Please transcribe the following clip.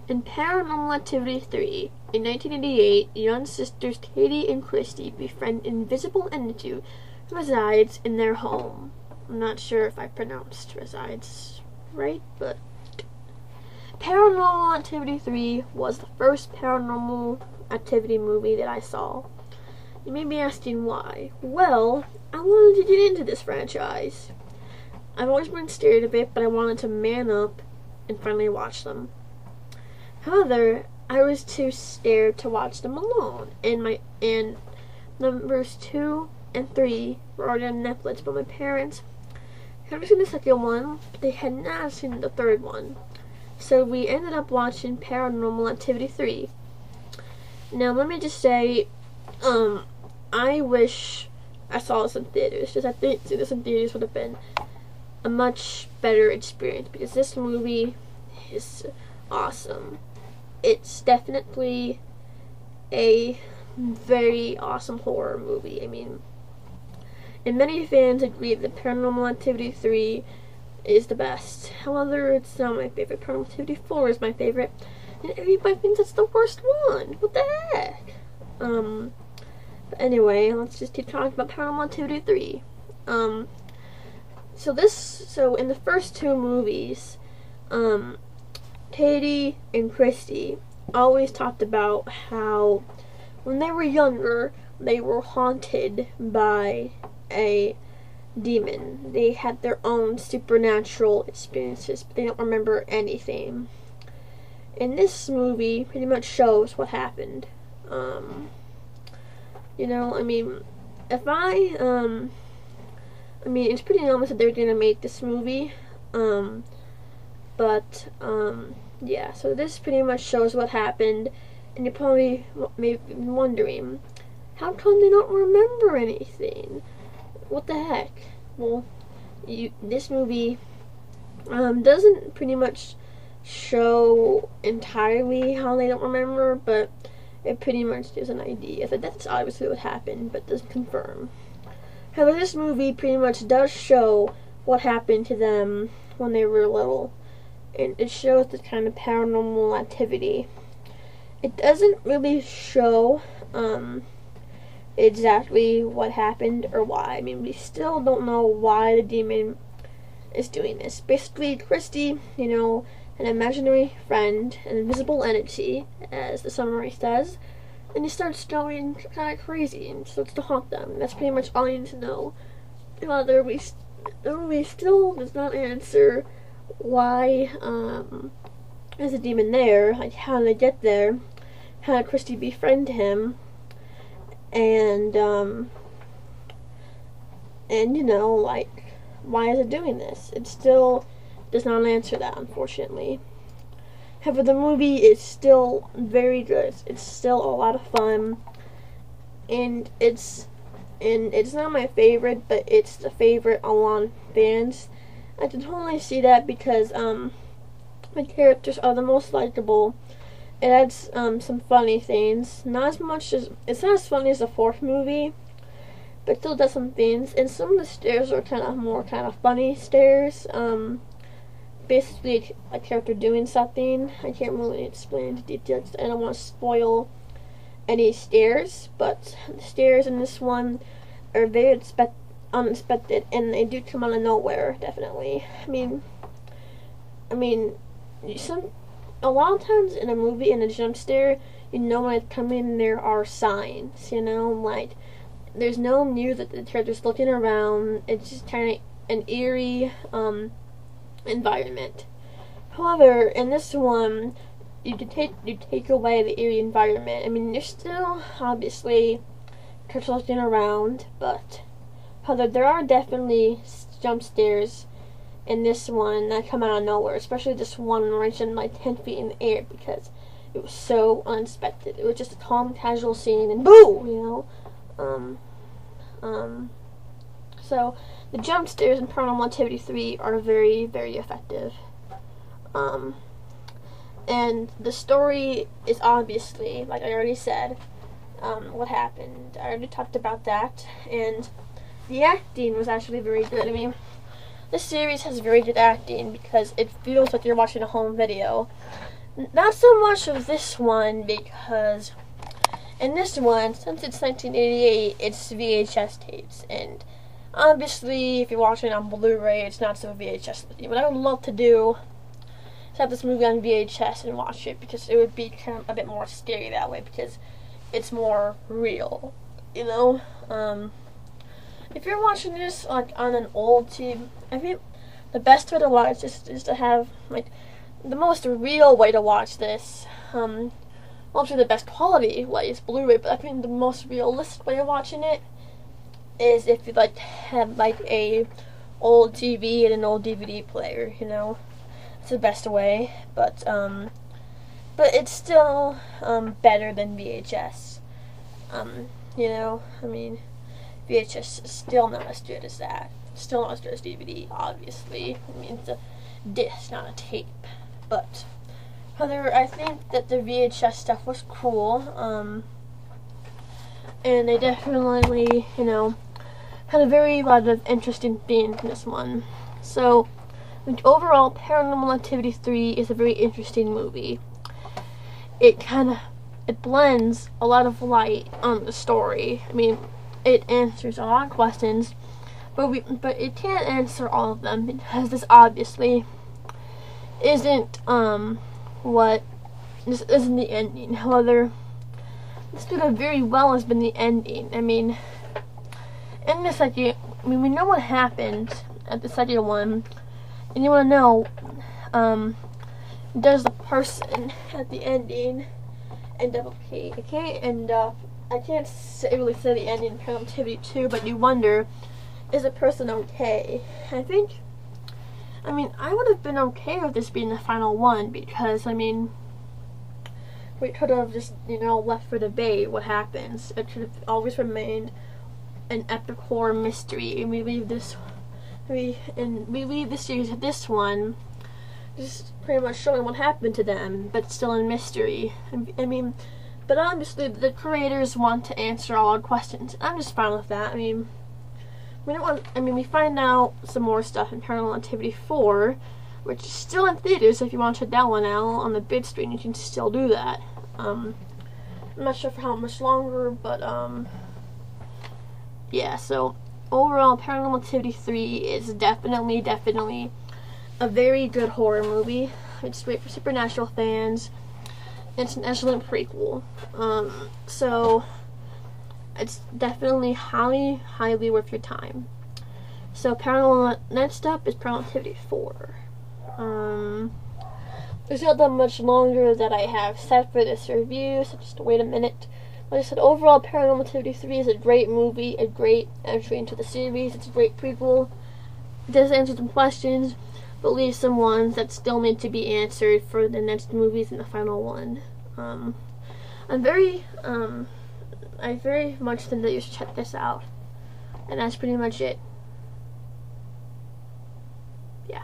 In Paranormal Activity 3, in 1988, young sisters Katie and Christy befriend an invisible entity who resides in their home. I'm not sure if I pronounced resides right, but Paranormal Activity 3 was the first Paranormal Activity movie that I saw. You may be asking why. Well, I wanted to get into this franchise. I've always been scared of it, but I wanted to man up and finally watch them. However, I was too scared to watch them alone, and numbers 2 and 3 were already on Netflix, but my parents had seen the second one, but they had not seen the third one. So we ended up watching Paranormal Activity 3. Now, let me just say, I wish I saw this in theaters, because I think seeing this in theaters would have been a much better experience, because this movie is awesome. It's definitely a very awesome horror movie. I mean, and many fans agree that Paranormal Activity 3 is the best. However, it's not my favorite. Paranormal Activity 4 is my favorite, and everybody thinks it's the worst one. What the heck? But anyway, let's just keep talking about Paranormal Activity 3. So in the first two movies, Katie and Christy always talked about how when they were younger, they were haunted by a demon. They had their own supernatural experiences, but they don't remember anything. And this movie pretty much shows what happened. It's pretty obvious that they're gonna make this movie. Yeah, so this pretty much shows what happened, and you're probably maybe wondering, how come they don't remember anything? What the heck? Well, this movie doesn't pretty much show entirely how they don't remember, but it pretty much gives an idea that that's obviously what happened, but doesn't confirm. However, this movie pretty much does show what happened to them when they were little, and it shows this kind of paranormal activity. It doesn't really show exactly what happened or why. I mean, we still don't know why the demon is doing this. Basically, Christy, an imaginary friend, an invisible entity, as the summary says, and he starts going kind of crazy and starts to haunt them. That's pretty much all you need to know. However, the movie still does not answer why is a demon there, like how did they get there, how did Christy befriend him, and why is it doing this? It still does not answer that, unfortunately. However, the movie is still very good. It's still a lot of fun, and it's not my favorite, but it's the favorite among fans. I can totally see that because the characters are the most likable. It adds some funny things. It's not as funny as the fourth movie, but still does some things. And some of the stares are kind of funny stares. Basically a character doing something. I can't really explain the details. I don't want to spoil any stares, but the stares in this one are very unexpected, and they do come out of nowhere, definitely. A lot of times in a movie, in a jump scare, when it's coming, there are signs, like, there's no news that the character's looking around. It's just kind of an eerie, environment. However, in this one, you take away the eerie environment. There's still, obviously, characters looking around, but however, there are definitely jump scares in this one that come out of nowhere, especially this one where it's in like 10 feet in the air, because it was so unexpected. It was just a calm, casual scene, and boo, So the jump scares in Paranormal Activity 3 are very, very effective. And the story is obviously, like I already said, what happened. I already talked about that, and the acting was actually very good. This series has very good acting because it feels like you're watching a home video. Not so much of this one, because in this one, since it's 1988, it's VHS tapes, and obviously, if you're watching it on Blu-ray, it's not so VHS. What I would love to do is have this movie on VHS and watch it, because it would be kind of a bit more scary that way, because it's more real, you know? If you're watching this like on an old TV, I think the best way to watch this is to have like the most real way to watch this. Obviously the best quality way is Blu-ray, but I think the most realistic way of watching it is if you like have like a old TV and an old DVD player, you know. It's the best way, but it's still better than VHS. You know, I mean, VHS is still not as good as that. Still not as good as DVD, obviously. I mean, it's a disc, not a tape. But however, I think that the VHS stuff was cool. And they definitely, you know, had a lot of interesting themes in this one. So, overall, Paranormal Activity 3 is a very interesting movie. It blends a lot of light on the story. I mean, it answers a lot of questions, but it can't answer all of them, because this obviously isn't this isn't the ending. However, this did very well has been the ending. I mean, in the second, we know what happened at the second one, and you want to know, does the person at the ending end up okay? I can't really say the ending in Paranormal Activity 2, but you wonder, is the person okay? I would have been okay with this being the final one, because, I mean, we could have just, you know, left for debate what happens. It should have always remained an epic horror mystery, and we leave the series of this one just pretty much showing what happened to them, but still in mystery. I mean, but obviously the creators want to answer all our questions. I'm just fine with that. I mean, we find out some more stuff in Paranormal Activity 4, which is still in theaters. So if you want to check that one out on the big screen, you can still do that. I'm not sure for how much longer, but yeah. So overall, Paranormal Activity 3 is definitely a very good horror movie. It's great for supernatural fans. It's an excellent prequel. So it's definitely highly worth your time. So next up is Paranormal Activity 4. There's not that much longer that I have set for this review, so just wait a minute. Like I said, overall, Paranormal Activity 3 is a great movie, a great entry into the series. It's a great prequel. It does answer some questions, but leaves some ones that still need to be answered for the next movies and the final one. I very much think that you should check this out. And that's pretty much it. Yeah.